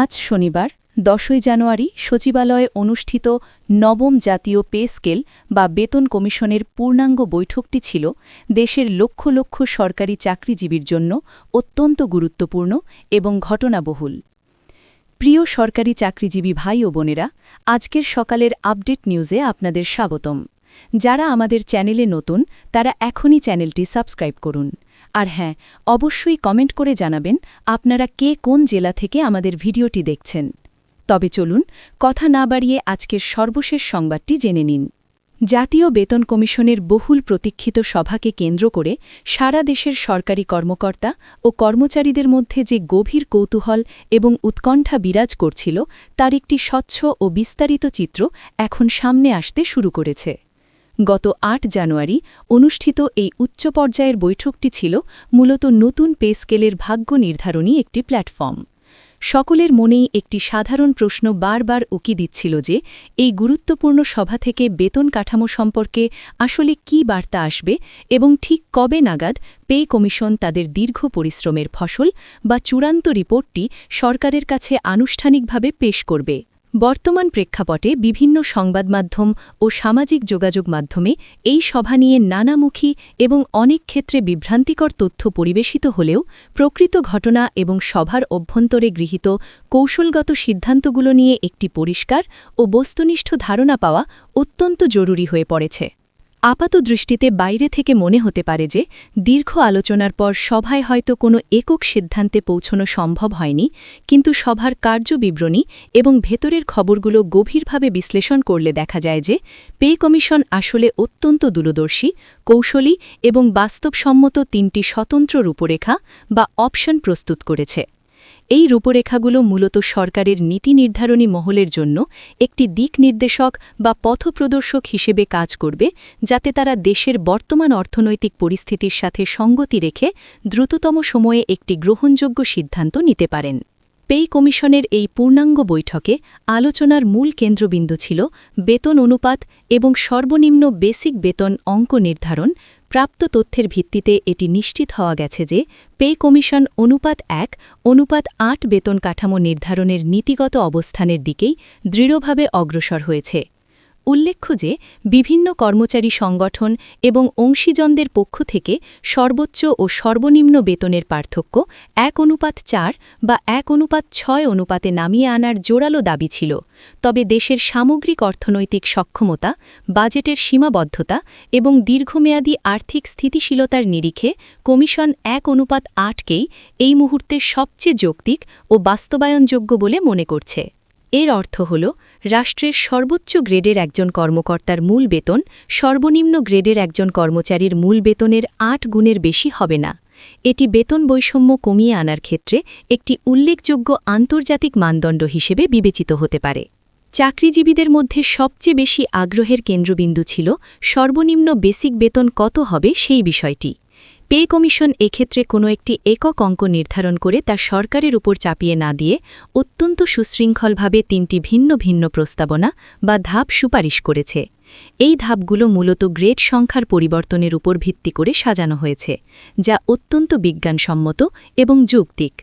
আজ শনিবার ১০ই জানুয়ারি সচিবালয়ে অনুষ্ঠিত নবম জাতীয় পে স্কেল বা বেতন কমিশনের পূর্ণাঙ্গ বৈঠকটি ছিল দেশের লক্ষ লক্ষ সরকারি চাকরিজীবীর জন্য অত্যন্ত গুরুত্বপূর্ণ এবং ঘটনাবহুল। প্রিয় সরকারি চাকরিজীবী ভাই ও বোনেরা, আজকের সকালের আপডেট নিউজে আপনাদের স্বাগতম। যারা আমাদের চ্যানেলে নতুন তারা এখনই চ্যানেলটি সাবস্ক্রাইব করুন। আর হ্যাঁ, অবশ্যই কমেন্ট করে জানাবেন আপনারা কে কোন জেলা থেকে আমাদের ভিডিওটি দেখছেন। তবে চলুন কথা না বাড়িয়ে আজকের সর্বশেষ সংবাদটি জেনে নিন। জাতীয় বেতন কমিশনের বহুল প্রতীক্ষিত সভাকে কেন্দ্র করে সারা দেশের সরকারি কর্মকর্তা ও কর্মচারীদের মধ্যে যে গভীর কৌতূহল এবং উৎকণ্ঠা বিরাজ করছিল তার একটি স্বচ্ছ ও বিস্তারিত চিত্র এখন সামনে আসতে শুরু করেছে। গত ৮ জানুয়ারি অনুষ্ঠিত এই উচ্চ পর্যায়ের বৈঠকটি ছিল মূলত নতুন পে স্কেলের ভাগ্য নির্ধারণী একটি প্ল্যাটফর্ম। সকলের মনেই একটি সাধারণ প্রশ্ন বারবার উকি দিচ্ছিল যে এই গুরুত্বপূর্ণ সভা থেকে বেতন কাঠামো সম্পর্কে আসলে কী বার্তা আসবে এবং ঠিক কবে নাগাদ পে কমিশন তাদের দীর্ঘ পরিশ্রমের ফসল বা চূড়ান্ত রিপোর্টটি সরকারের কাছে আনুষ্ঠানিকভাবে পেশ করবে। বর্তমান প্রেক্ষাপটে বিভিন্ন সংবাদমাধ্যম ও সামাজিক যোগাযোগ মাধ্যমে এই সভা নিয়ে নানামুখী এবং অনেক ক্ষেত্রে বিভ্রান্তিকর তথ্য পরিবেশিত হলেও প্রকৃত ঘটনা এবং সভার অভ্যন্তরে গৃহীত কৌশলগত সিদ্ধান্তগুলো নিয়ে একটি পরিষ্কার ও বস্তুনিষ্ঠ ধারণা পাওয়া অত্যন্ত জরুরি হয়ে পড়েছে। আপাতদৃষ্টিতে বাইরে থেকে মনে হতে পারে যে দীর্ঘ আলোচনার পর সভায় হয়তো কোনো একক সিদ্ধান্তে পৌঁছানো সম্ভব হয়নি, কিন্তু সভার কার্যবিবরণী এবং ভেতরের খবরগুলো গভীরভাবে বিশ্লেষণ করলে দেখা যায় যে পে কমিশন আসলে অত্যন্ত দূরদর্শী, কৌশলী এবং বাস্তবসম্মত তিনটি স্বতন্ত্র রূপরেখা বা অপশন প্রস্তুত করেছে। এই রূপরেখাগুলো মূলত সরকারের নীতি নির্ধারণী মহলের জন্য একটি দিক নির্দেশক বা পথপ্রদর্শক হিসেবে কাজ করবে, যাতে তারা দেশের বর্তমান অর্থনৈতিক পরিস্থিতির সাথে সঙ্গতি রেখে দ্রুততম সময়ে একটি গ্রহণযোগ্য সিদ্ধান্ত নিতে পারেন। পে কমিশনের এই পূর্ণাঙ্গ বৈঠকে আলোচনার মূল কেন্দ্রবিন্দু ছিল বেতন অনুপাত এবং সর্বনিম্ন বেসিক বেতন অঙ্ক নির্ধারণ। প্রাপ্ত তথ্যের ভিত্তিতে এটি নিশ্চিত হওয়া গেছে যে পে কমিশন অনুপাত ১, অনুপাত ৮ বেতন কাঠামো নির্ধারণের নীতিগত অবস্থানের দিকেই দৃঢ়ভাবে অগ্রসর হয়েছে। উল্লেখ্য যে বিভিন্ন কর্মচারী সংগঠন এবং অংশীজনদের পক্ষ থেকে সর্বোচ্চ ও সর্বনিম্ন বেতনের পার্থক্য ১:৪ বা ১:৬ অনুপাতে নামিয়ে আনার জোরালো দাবি ছিল। তবে দেশের সামগ্রিক অর্থনৈতিক সক্ষমতা, বাজেটের সীমাবদ্ধতা এবং দীর্ঘমেয়াদী আর্থিক স্থিতিশীলতার নিরিখে কমিশন ১:৮কেই এই মুহূর্তে সবচেয়ে যৌক্তিক ও বাস্তবায়নযোগ্য বলে মনে করছে। এর অর্থ হল রাষ্ট্রের সর্বোচ্চ গ্রেডের একজন কর্মকর্তার মূল বেতন সর্বনিম্ন গ্রেডের একজন কর্মচারীর মূল বেতনের ৮ গুণের বেশি হবে না। এটি বেতন বৈষম্য কমিয়ে আনার ক্ষেত্রে একটি উল্লেখযোগ্য আন্তর্জাতিক মানদণ্ড হিসেবে বিবেচিত হতে পারে। চাকরিজীবীদের মধ্যে সবচেয়ে বেশি আগ্রহের কেন্দ্রবিন্দু ছিল সর্বনিম্ন বেসিক বেতন কত হবে সেই বিষয়টি। পে কমিশন এক্ষেত্রে কোনো একটি একক অঙ্ক নির্ধারণ করে তা সরকারের উপর চাপিয়ে না দিয়ে অত্যন্ত সুশৃঙ্খলভাবে তিনটি ভিন্ন ভিন্ন প্রস্তাবনা বা ধাপ সুপারিশ করেছে। এই ধাপগুলো মূলত গ্রেড সংখ্যার পরিবর্তনের উপর ভিত্তি করে সাজানো হয়েছে, যা অত্যন্ত বিজ্ঞানসম্মত এবং যৌক্তিক।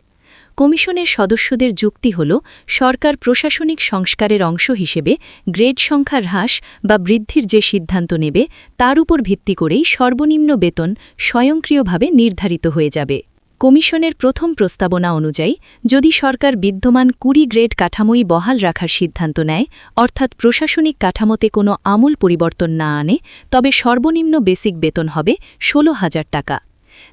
কমিশনের সদস্যদের যুক্তি হল সরকার প্রশাসনিক সংস্কারের অংশ হিসেবে গ্রেড সংখ্যা হ্রাস বা বৃদ্ধির যে সিদ্ধান্ত নেবে তার উপর ভিত্তি করেই সর্বনিম্ন বেতন স্বয়ংক্রিয়ভাবে নির্ধারিত হয়ে যাবে। কমিশনের প্রথম প্রস্তাবনা অনুযায়ী যদি সরকার বিদ্যমান ২০ গ্রেড কাঠামোই বহাল রাখার সিদ্ধান্ত নেয়, অর্থাৎ প্রশাসনিক কাঠামোতে কোনো আমূল পরিবর্তন না আনে, তবে সর্বনিম্ন বেসিক বেতন হবে ১৬,০০০ টাকা।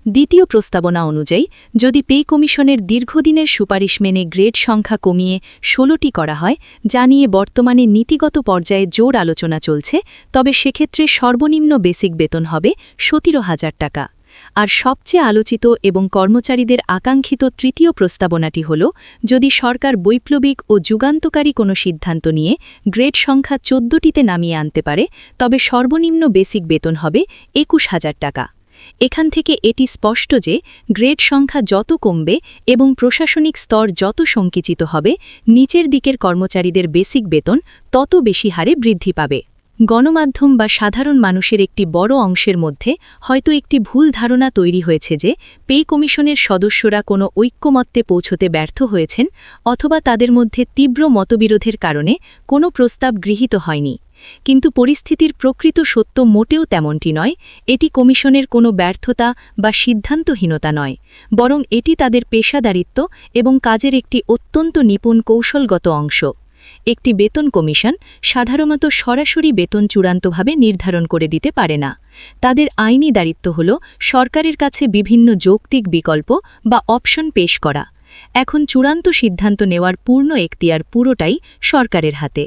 দ্বিতীয় প্রস্তাবনা অনুযায়ী যদি পে কমিশনের দীর্ঘদিনের সুপারিশ মেনে গ্রেড সংখ্যা কমিয়ে ১৬টি করা হয়, যা নিয়ে বর্তমানে নীতিগত পর্যায়ে জোর আলোচনা চলছে, তবে সেক্ষেত্রে সর্বনিম্ন বেসিক বেতন হবে ১৭,০০০ টাকা। আর সবচেয়ে আলোচিত এবং কর্মচারীদের আকাঙ্ক্ষিত তৃতীয় প্রস্তাবনাটি হল যদি সরকার বৈপ্লবিক ও যুগান্তকারী কোনো সিদ্ধান্ত নিয়ে গ্রেড সংখ্যা ১৪টিতে নামিয়ে আনতে পারে, তবে সর্বনিম্ন বেসিক বেতন হবে ২১,০০০ টাকা। এখান থেকে এটি স্পষ্ট যে গ্রেড সংখ্যা যত কমবে এবং প্রশাসনিক স্তর যত সংকুচিত হবে, নিচের দিকের কর্মচারীদের বেসিক বেতন তত বেশি হারে বৃদ্ধি পাবে। গণমাধ্যম বা সাধারণ মানুষের একটি বড় অংশের মধ্যে হয়তো একটি ভুল ধারণা তৈরি হয়েছে যে পে কমিশনের সদস্যরা কোনো ঐক্যমত্যে পৌঁছতে ব্যর্থ হয়েছেন অথবা তাদের মধ্যে তীব্র মতবিরোধের কারণে কোনো প্রস্তাব গৃহীত হয়নি। কিন্তু পরিস্থিতির প্রকৃত সত্য মোটেও তেমনটি নয়। এটি কমিশনের কোনো ব্যর্থতা বা সিদ্ধান্তহীনতা নয়, বরং এটি তাদের পেশাদারিত্ব এবং কাজের একটি অত্যন্ত নিপুণ কৌশলগত অংশ। একটি বেতন কমিশন সাধারণত সরাসরি বেতন চূড়ান্তভাবে নির্ধারণ করে দিতে পারে না। তাদের আইনি দায়িত্ব হল সরকারের কাছে বিভিন্ন যৌক্তিক বিকল্প বা অপশন পেশ করা। এখন চূড়ান্ত সিদ্ধান্ত নেওয়ার পূর্ণ এখতিয়ার পুরোটাই সরকারের হাতে।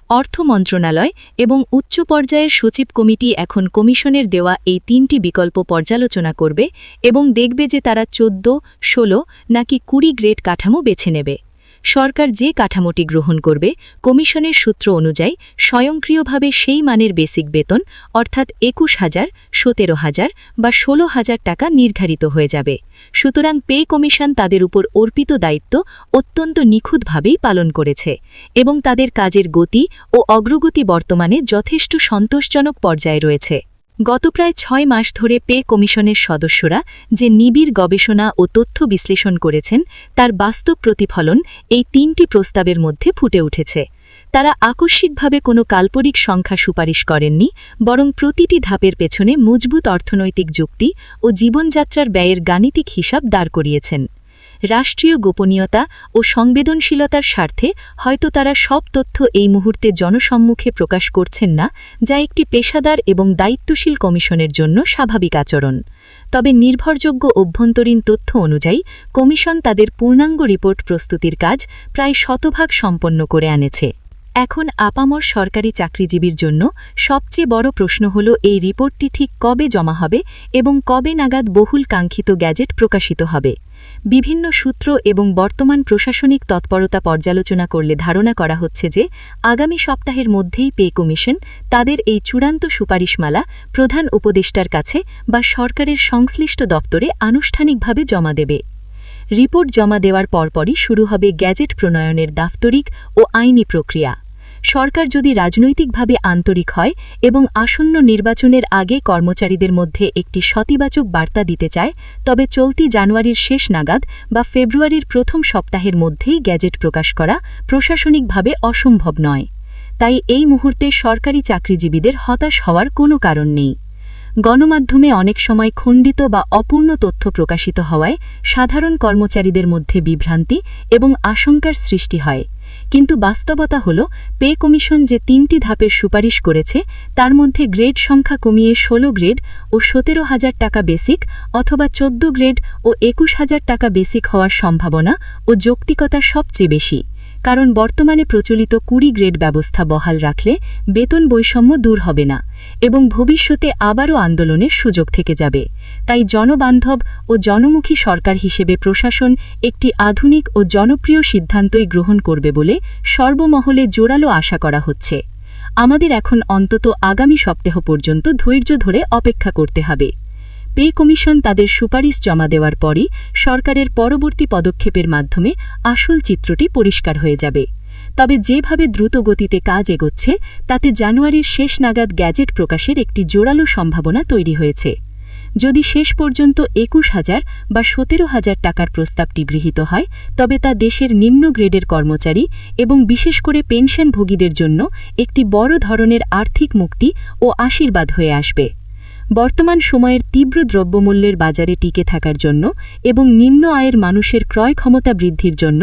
অর্থ মন্ত্রণালয় এবং উচ্চ পর্যায়ের সচিব কমিটি এখন কমিশনের দেওয়া এই ৩টি বিকল্প পর্যালোচনা করবে এবং দেখবে যে তারা ১৪, ১৬ নাকি ২০ গ্রেড কাঠামো বেছে নেবে। সরকার যে কাঠামোটি গ্রহণ করবে, কমিশনের সূত্র অনুযায়ী স্বয়ংক্রিয়ভাবে সেই মানের বেসিক বেতন অর্থাৎ ২১,০০০, ১৭,০০০ বা ১৬,০০০ টাকা নির্ধারিত হয়ে যাবে। সুতরাং পে কমিশন তাদের উপর অর্পিত দায়িত্ব অত্যন্ত নিখুঁতভাবেই পালন করেছে এবং তাদের কাজের গতি ও অগ্রগতি বর্তমানে যথেষ্ট সন্তোষজনক পর্যায়ে রয়েছে। গত প্রায় ৬ মাস ধরে পে কমিশনের সদস্যরা যে নিবিড় গবেষণা ও তথ্য বিশ্লেষণ করেছেন তার বাস্তব প্রতিফলন এই ৩টি প্রস্তাবের মধ্যে ফুটে উঠেছে। তারা আকস্মিকভাবে কোনো কাল্পনিক সংখ্যা সুপারিশ করেননি, বরং প্রতিটি ধাপের পেছনে মজবুত অর্থনৈতিক যুক্তি ও জীবনযাত্রার ব্যয়ের গাণিতিক হিসাব দাঁড় করিয়েছেন। রাষ্ট্রীয় গোপনীয়তা ও সংবেদনশীলতার স্বার্থে হয়তো তারা সব তথ্য এই মুহূর্তে জনসম্মুখে প্রকাশ করছেন না, যা একটি পেশাদার এবং দায়িত্বশীল কমিশনের জন্য স্বাভাবিক আচরণ। তবে নির্ভরযোগ্য অভ্যন্তরীণ তথ্য অনুযায়ী কমিশন তাদের পূর্ণাঙ্গ রিপোর্ট প্রস্তুতির কাজ প্রায় ১০০% সম্পন্ন করে আনেছে। এখন আপামর সরকারি চাকরিজীবীর জন্য সবচেয়ে বড় প্রশ্ন হল এই রিপোর্টটি ঠিক কবে জমা হবে এবং কবে নাগাদ বহুল কাঙ্ক্ষিত গ্যাজেট প্রকাশিত হবে। বিভিন্ন সূত্র এবং বর্তমান প্রশাসনিক তৎপরতা পর্যালোচনা করলে ধারণা করা হচ্ছে যে আগামী সপ্তাহের মধ্যেই পে কমিশন তাদের এই চূড়ান্ত সুপারিশমালা প্রধান উপদেষ্টার কাছে বা সরকারের সংশ্লিষ্ট দপ্তরে আনুষ্ঠানিকভাবে জমা দেবে। রিপোর্ট জমা দেওয়ার পরপরই শুরু হবে গ্যাজেট প্রণয়নের দাপ্তরিক ও আইনি প্রক্রিয়া। সরকার যদি রাজনৈতিকভাবে আন্তরিক হয় এবং আসন্ন নির্বাচনের আগে কর্মচারীদের মধ্যে একটি সতিবাচক বার্তা দিতে চায়, তবে চলতি জানুয়ারির শেষ নাগাদ বা ফেব্রুয়ারির প্রথম সপ্তাহের মধ্যেই গ্যাজেট প্রকাশ করা প্রশাসনিকভাবে অসম্ভব নয়। তাই এই মুহূর্তে সরকারি চাকরিজীবীদের হতাশ হওয়ার কোনো কারণ নেই। গণমাধ্যমে অনেক সময় খণ্ডিত বা অপূর্ণ তথ্য প্রকাশিত হওয়ায় সাধারণ কর্মচারীদের মধ্যে বিভ্রান্তি এবং আশঙ্কার সৃষ্টি হয়। কিন্তু বাস্তবতা হল পে কমিশন যে ৩টি ধাপের সুপারিশ করেছে তার মধ্যে গ্রেড সংখ্যা কমিয়ে ১৬ গ্রেড ও ১৭,০০০ টাকা বেসিক অথবা ১৪ গ্রেড ও ২১,০০০ টাকা বেসিক হওয়ার সম্ভাবনা ও যৌক্তিকতা সবচেয়ে বেশি, কারণ বর্তমানে প্রচলিত ২০ গ্রেড ব্যবস্থা বহাল রাখলে বেতন বৈষম্য দূর হবে না এবং ভবিষ্যতে আবারও আন্দোলনের সুযোগ থেকে যাবে। তাই জনবান্ধব ও জনমুখী সরকার হিসেবে প্রশাসন একটি আধুনিক ও জনপ্রিয় সিদ্ধান্তই গ্রহণ করবে বলে সর্বমহলে জোরালো আশা করা হচ্ছে। আমাদের এখন অন্তত আগামী সপ্তাহ পর্যন্ত ধৈর্য ধরে অপেক্ষা করতে হবে। পে কমিশন তাদের সুপারিশ জমা দেওয়ার পরই সরকারের পরবর্তী পদক্ষেপের মাধ্যমে আসল চিত্রটি পরিষ্কার হয়ে যাবে। তবে যেভাবে দ্রুত গতিতে কাজ এগোচ্ছে তাতে জানুয়ারির শেষ নাগাদ গ্যাজেট প্রকাশের একটি জোরালো সম্ভাবনা তৈরি হয়েছে। যদি শেষ পর্যন্ত ২১,০০০ বা ১৭,০০০ টাকার প্রস্তাবটি গৃহীত হয়, তবে তা দেশের নিম্ন গ্রেডের কর্মচারী এবং বিশেষ করে পেনশনভোগীদের জন্য একটি বড় ধরনের আর্থিক মুক্তি ও আশীর্বাদ হয়ে আসবে। বর্তমান সময়ের তীব্র দ্রব্যমূল্যের বাজারে টিকে থাকার জন্য এবং নিম্ন আয়ের মানুষের ক্রয় ক্ষমতা বৃদ্ধির জন্য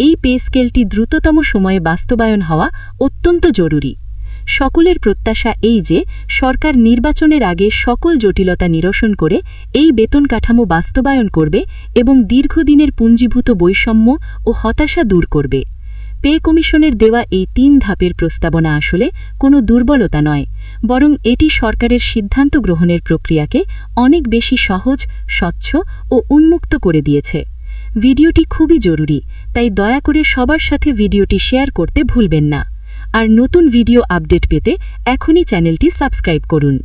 এই পে স্কেলটি দ্রুততম সময়ে বাস্তবায়ন হওয়া অত্যন্ত জরুরি। সকলের প্রত্যাশা এই যে সরকার নির্বাচনের আগে সকল জটিলতা নিরসন করে এই বেতন কাঠামো বাস্তবায়ন করবে এবং দীর্ঘদিনের পুঞ্জীভূত বৈষম্য ও হতাশা দূর করবে। পে কমিশনের দেওয়া এই ৩ ধাপের প্রস্তাবনা আসলে কোনো দুর্বলতা নয়, বরং এটি সরকারের সিদ্ধান্ত গ্রহণের প্রক্রিয়াকে অনেক বেশি সহজ, স্বচ্ছ ও উন্মুক্ত করে দিয়েছে। ভিডিওটি খুবই জরুরি, তাই দয়া করে সবার সাথে ভিডিওটি শেয়ার করতে ভুলবেন না। আর নতুন ভিডিও আপডেট পেতে এখনই চ্যানেলটি সাবস্ক্রাইব করুন।